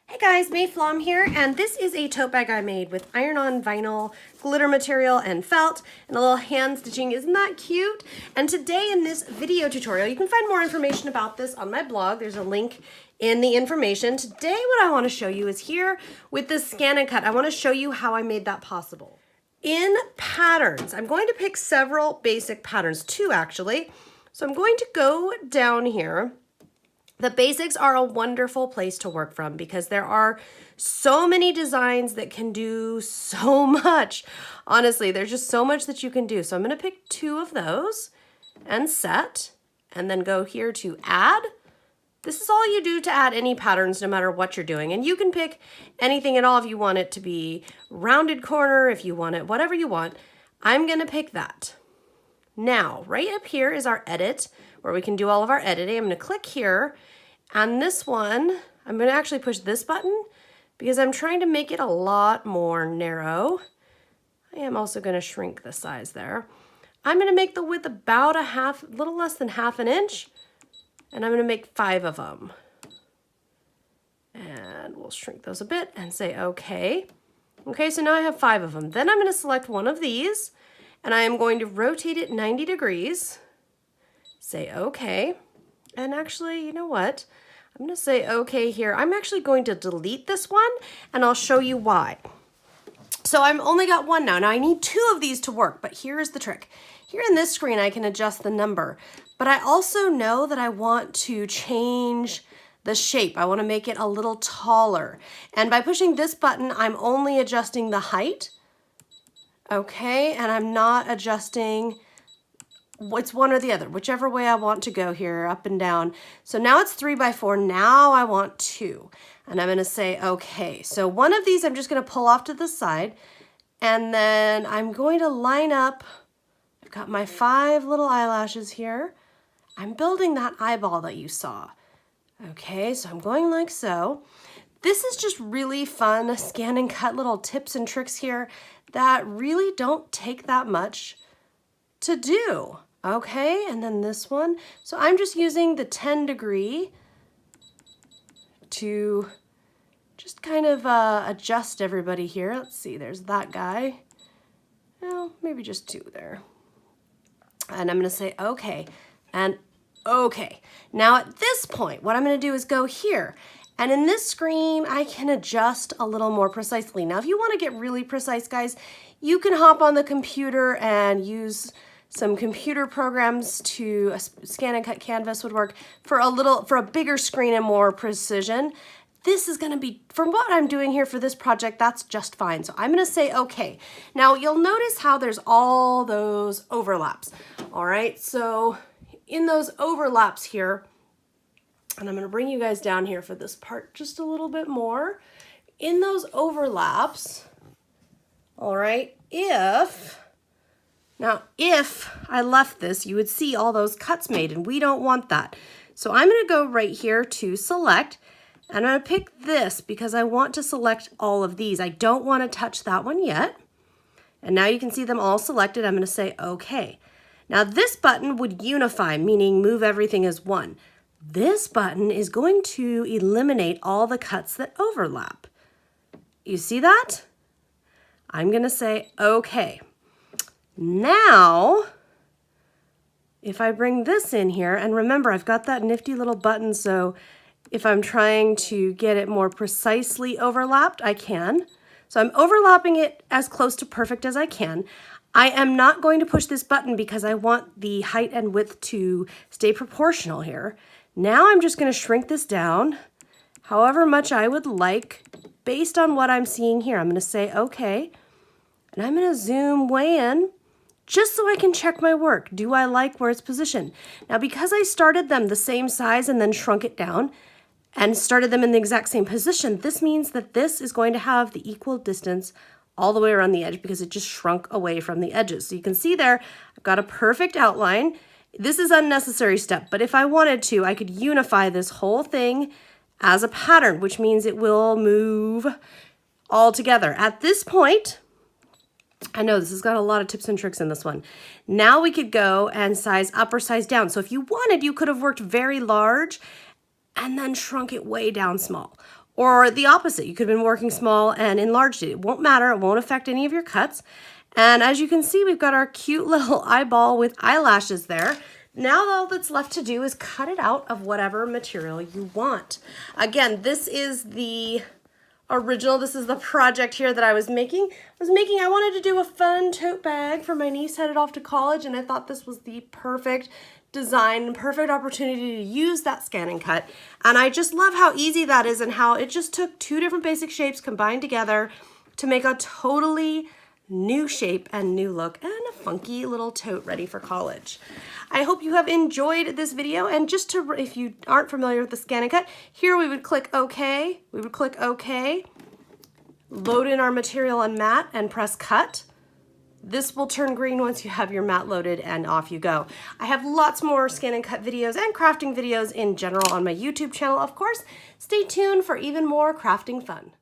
Hey guys, May Flom here, and this is a tote bag I made with iron-on vinyl, glitter material, and felt, and a little hand stitching. Isn't that cute? And today in this video tutorial, you can find more information about this on my blog. There's a link in the information. Today what I want to show you is here with this ScanNCut. I want to show you how I made that possible. In patterns, I'm going to pick several basic patterns, two actually. So I'm going to go down here. The basics are a wonderful place to work from because there are so many designs that can do so much. Honestly, there's just so much that you can do. So I'm going to pick two of those and set, and then go here to add. This is all you do to add any patterns no matter what you're doing. And you can pick anything at all if you want it to be rounded corner, if you want it, whatever you want. I'm going to pick that. Now, right up here is our edit, where we can do all of our editing. I'm going to click here, and this one, I'm going to actually push this button because I'm trying to make it a lot more narrow. I am also going to shrink the size there. I'm going to make the width about a little less than half an inch, and I'm going to make 5 of them. And we'll shrink those a bit and say okay. Okay, so now I have 5 of them. Then I'm going to select one of these, and I am going to rotate it 90 degrees. Say okay, and actually, you know what? I'm going to say okay here. I'm actually going to delete this one, and I'll show you why. So I've only got one now. Now I need 2 of these to work, but here's the trick. Here in this screen, I can adjust the number, but I also know that I want to change the shape. I want to make it a little taller, and by pushing this button, I'm only adjusting the height. Okay, and I'm not adjusting. It's one or the other, whichever way I want to go here, up and down. So now it's 3 by 4. Now I want 2, and I'm going to say okay. So one of these I'm just going to pull off to the side, and then I'm going to line up. I've got my 5 little eyelashes here. I'm building that eyeball that you saw. Okay, so I'm going like so. This is just really fun ScanNCut little tips and tricks here that really don't take that much to do. Okay, and then this one. So I'm just using the 10 degree to just kind of adjust everybody here. Let's see, there's that guy. Well, maybe just 2 there. And I'm going to say okay and okay. Now at this point, what I'm going to do is go here. And in this screen, I can adjust a little more precisely. Now, if you want to get really precise, guys, you can hop on the computer and use some computer programs to ScanNCut Canvas would work for a bigger screen and more precision. This is going to be, from what I'm doing here for this project, that's just fine. So I'm going to say okay. Now, you'll notice how there's all those overlaps. All right, so in those overlaps here, and I'm going to bring you guys down here for this part just a little bit more. In those overlaps, all right, if I left this, you would see all those cuts made, and we don't want that. So I'm going to go right here to select, and I'm going to pick this because I want to select all of these. I don't want to touch that one yet. And now you can see them all selected. I'm going to say okay. Now this button would unify, meaning move everything as one. This button is going to eliminate all the cuts that overlap. You see that? I'm going to say okay. Now, if I bring this in here, and remember I've got that nifty little button, so if I'm trying to get it more precisely overlapped, I can. So I'm overlapping it as close to perfect as I can. I am not going to push this button because I want the height and width to stay proportional here. Now I'm just going to shrink this down however much I would like based on what I'm seeing here. I'm going to say okay, and I'm going to zoom way in just so I can check my work. Do I like where it's positioned? Now, because I started them the same size and then shrunk it down and started them in the exact same position, this means that this is going to have the equal distance all the way around the edge because it just shrunk away from the edges. So you can see there, I've got a perfect outline. This is an unnecessary step, but if I wanted to, I could unify this whole thing as a pattern, which means it will move all together. At this point, I know this has got a lot of tips and tricks in this one. Now we could go and size up or size down. So if you wanted, you could have worked very large and then shrunk it way down small. Or the opposite, you could have been working small and enlarged it. It won't matter, it won't affect any of your cuts. And as you can see, we've got our cute little eyeball with eyelashes there. Now all that's left to do is cut it out of whatever material you want. Again, this is the original, this is the project here that I was making. I wanted to do a fun tote bag for my niece headed off to college, and I thought this was the perfect design, perfect opportunity to use that ScanNCut. And I just love how easy that is and how it just took two different basic shapes combined together to make a totally new shape and new look and a funky little tote ready for college. I hope you have enjoyed this video, and just to, if you aren't familiar with the ScanNCut, here we would click OK, load in our material on mat and press cut. This will turn green once you have your mat loaded, and off you go. I have lots more ScanNCut videos and crafting videos in general on my YouTube channel, of course. Stay tuned for even more crafting fun.